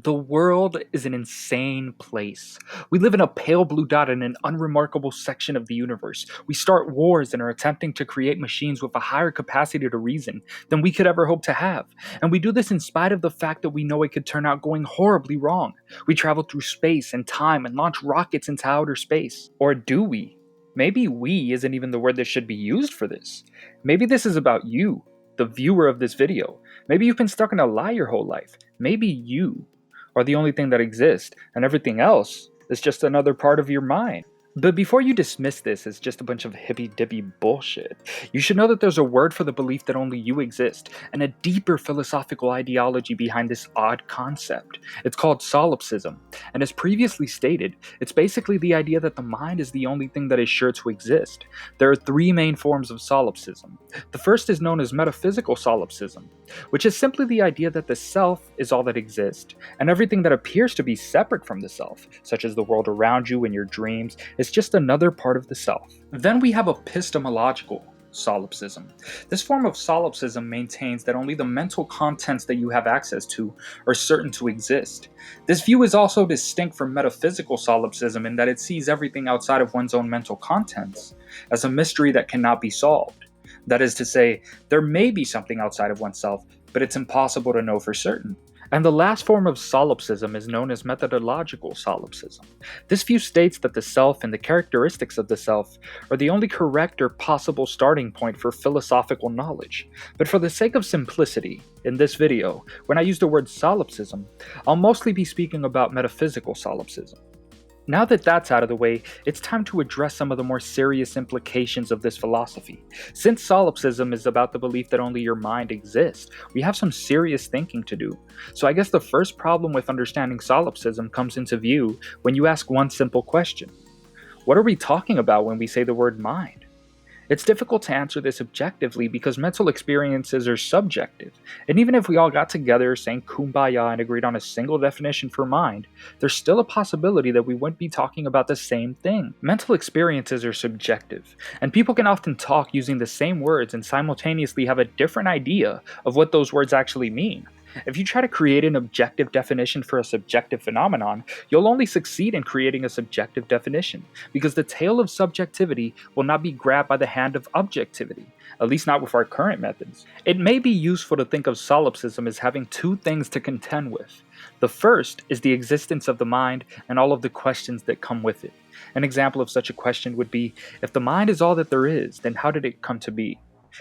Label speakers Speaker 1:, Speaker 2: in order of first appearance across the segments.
Speaker 1: The world is an insane place. We live in a pale blue dot in an unremarkable section of the universe. We start wars and are attempting to create machines with a higher capacity to reason than we could ever hope to have. And we do this in spite of the fact that we know it could turn out going horribly wrong. We travel through space and time and launch rockets into outer space. Or do we? Maybe we isn't even the word that should be used for this. Maybe this is about you, the viewer of this video. Maybe you've been stuck in a lie your whole life. Maybe you are the only thing that exists, and everything else is just another part of your mind. But before you dismiss this as just a bunch of hippy dippy bullshit, you should know that there's a word for the belief that only you exist, and a deeper philosophical ideology behind this odd concept. It's called Solipsism, and as previously stated, it's basically the idea that the mind is the only thing that is sure to exist. There are three main forms of Solipsism. The first is known as metaphysical Solipsism, which is simply the idea that the self is all that exists, and everything that appears to be separate from the self, such as the world around you and your dreams, is just another part of the self. Then we have epistemological solipsism. This form of solipsism maintains that only the mental contents that you have access to are certain to exist. This view is also distinct from metaphysical solipsism in that it sees everything outside of one's own mental contents as a mystery that cannot be solved. That is to say, there may be something outside of oneself, but it's impossible to know for certain. And the last form of solipsism is known as methodological solipsism. This view states that the self and the characteristics of the self are the only correct or possible starting point for philosophical knowledge. But for the sake of simplicity, in this video, when I use the word solipsism, I'll mostly be speaking about metaphysical solipsism. Now that that's out of the way, it's time to address some of the more serious implications of this philosophy. Since solipsism is about the belief that only your mind exists, we have some serious thinking to do. So I guess the first problem with understanding solipsism comes into view when you ask one simple question. What are we talking about when we say the word mind? It's difficult to answer this objectively because mental experiences are subjective, and even if we all got together saying kumbaya and agreed on a single definition for mind, there's still a possibility that we wouldn't be talking about the same thing. Mental experiences are subjective, and people can often talk using the same words and simultaneously have a different idea of what those words actually mean. If you try to create an objective definition for a subjective phenomenon, you'll only succeed in creating a subjective definition, because the tail of subjectivity will not be grabbed by the hand of objectivity, at least not with our current methods. It may be useful to think of solipsism as having two things to contend with. The first is the existence of the mind and all of the questions that come with it. An example of such a question would be, if the mind is all that there is, then how did it come to be?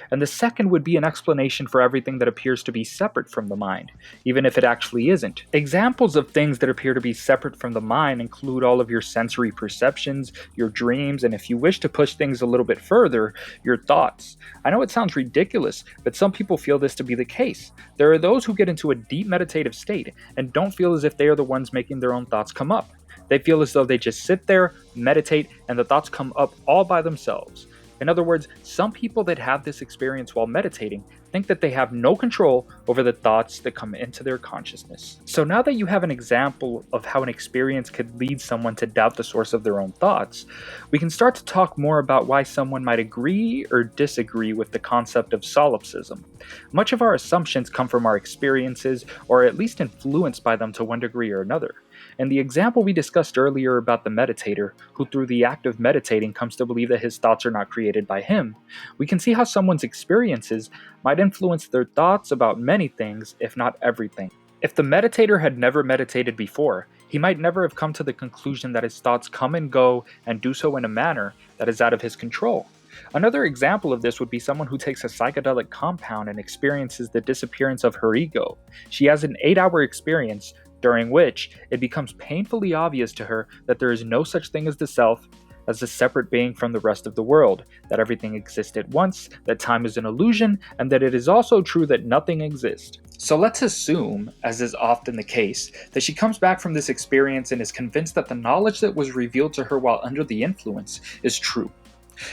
Speaker 1: And the second would be an explanation for everything that appears to be separate from the mind, even if it actually isn't. Examples of things that appear to be separate from the mind include all of your sensory perceptions, your dreams, and if you wish to push things a little bit further, your thoughts. I know it sounds ridiculous, but some people feel this to be the case. There are those who get into a deep meditative state and don't feel as if they are the ones making their own thoughts come up. They feel as though they just sit there, meditate, and the thoughts come up all by themselves. In other words, some people that have this experience while meditating think that they have no control over the thoughts that come into their consciousness. So now that you have an example of how an experience could lead someone to doubt the source of their own thoughts, we can start to talk more about why someone might agree or disagree with the concept of solipsism. Much of our assumptions come from our experiences, or at least influenced by them to one degree or another. In the example we discussed earlier about the meditator, who through the act of meditating comes to believe that his thoughts are not created by him, we can see how someone's experiences might influence their thoughts about many things, if not everything. If the meditator had never meditated before, he might never have come to the conclusion that his thoughts come and go and do so in a manner that is out of his control. Another example of this would be someone who takes a psychedelic compound and experiences the disappearance of her ego. She has an 8-hour experience during which it becomes painfully obvious to her that there is no such thing as the self, as a separate being from the rest of the world, that everything exists at once, that time is an illusion, and that it is also true that nothing exists. So let's assume, as is often the case, that she comes back from this experience and is convinced that the knowledge that was revealed to her while under the influence is true.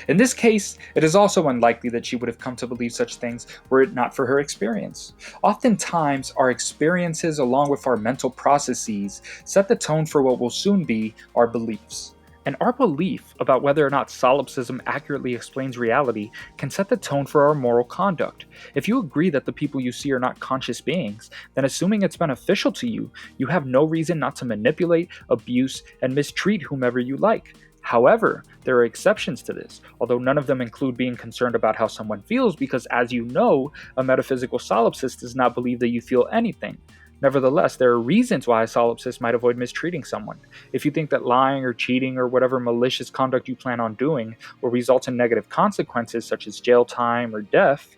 Speaker 1: In this case, it is also unlikely that she would have come to believe such things were it not for her experience. Oftentimes, our experiences along with our mental processes set the tone for what will soon be our beliefs. And our belief about whether or not solipsism accurately explains reality can set the tone for our moral conduct. If you agree that the people you see are not conscious beings, then assuming it's beneficial to you, you have no reason not to manipulate, abuse, and mistreat whomever you like. However, there are exceptions to this, although none of them include being concerned about how someone feels because, as you know, a metaphysical solipsist does not believe that you feel anything. Nevertheless, there are reasons why a solipsist might avoid mistreating someone. If you think that lying or cheating or whatever malicious conduct you plan on doing will result in negative consequences such as jail time or death,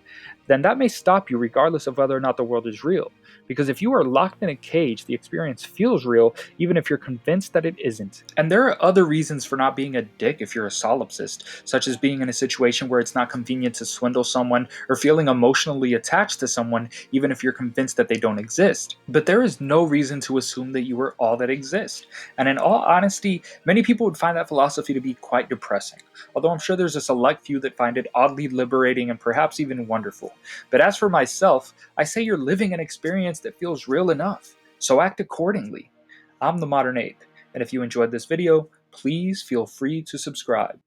Speaker 1: then that may stop you regardless of whether or not the world is real. Because if you are locked in a cage, the experience feels real even if you're convinced that it isn't. And there are other reasons for not being a dick if you're a solipsist, such as being in a situation where it's not convenient to swindle someone or feeling emotionally attached to someone even if you're convinced that they don't exist. But there is no reason to assume that you are all that exist. And in all honesty, many people would find that philosophy to be quite depressing, although I'm sure there's a select few that find it oddly liberating and perhaps even wonderful. But as for myself, I say you're living an experience that feels real enough, so act accordingly. I'm the Modern Ape, and if you enjoyed this video, please feel free to subscribe.